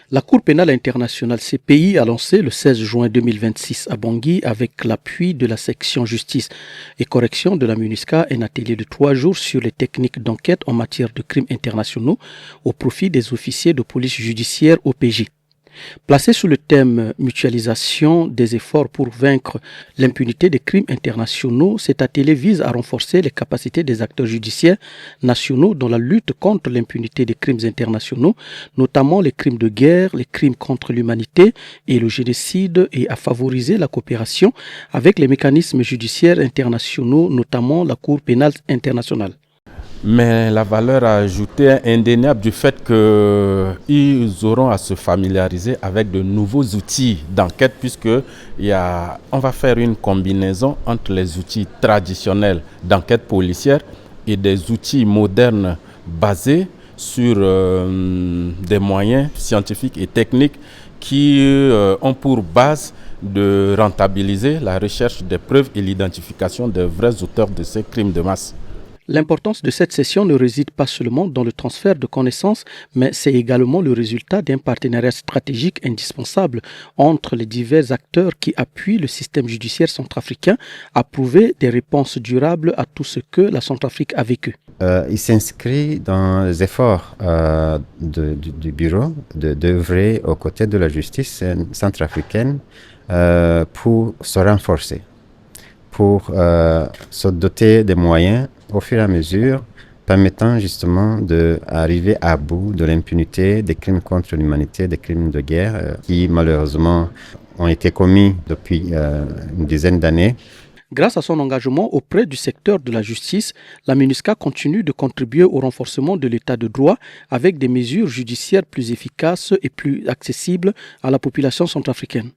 La Cour pénale internationale CPI a lancé le 16 juin 2026 à Bangui, avec l'appui de la section justice et correction de la MINUSCA, un atelier de 3 jours sur les techniques d'enquête en matière de crimes internationaux au profit des officiers de police judiciaire OPJ. Placé sous le thème mutualisation des efforts pour vaincre l'impunité des crimes internationaux, cet atelier vise à renforcer les capacités des acteurs judiciaires nationaux dans la lutte contre l'impunité des crimes internationaux, notamment les crimes de guerre, les crimes contre l'humanité et le génocide, et à favoriser la coopération avec les mécanismes judiciaires internationaux, notamment la Cour pénale internationale. Mais la valeur ajoutée est indéniable du fait qu'ils auront à se familiariser avec de nouveaux outils d'enquête, on va faire une combinaison entre les outils traditionnels d'enquête policière et des outils modernes basés sur des moyens scientifiques et techniques qui ont pour base de rentabiliser la recherche des preuves et l'identification des vrais auteurs de ces crimes de masse. L'importance de cette session ne réside pas seulement dans le transfert de connaissances, mais c'est également le résultat d'un partenariat stratégique indispensable entre les divers acteurs qui appuient le système judiciaire centrafricain à trouver des réponses durables à tout ce que la Centrafrique a vécu. Il s'inscrit dans les efforts du bureau d'œuvrer aux côtés de la justice centrafricaine pour se renforcer, pour se doter des moyens au fur et à mesure, permettant justement d'arriver à bout de l'impunité des crimes contre l'humanité, des crimes de guerre qui malheureusement ont été commis depuis une dizaine d'années. Grâce à son engagement auprès du secteur de la justice, la MINUSCA continue de contribuer au renforcement de l'état de droit avec des mesures judiciaires plus efficaces et plus accessibles à la population centrafricaine.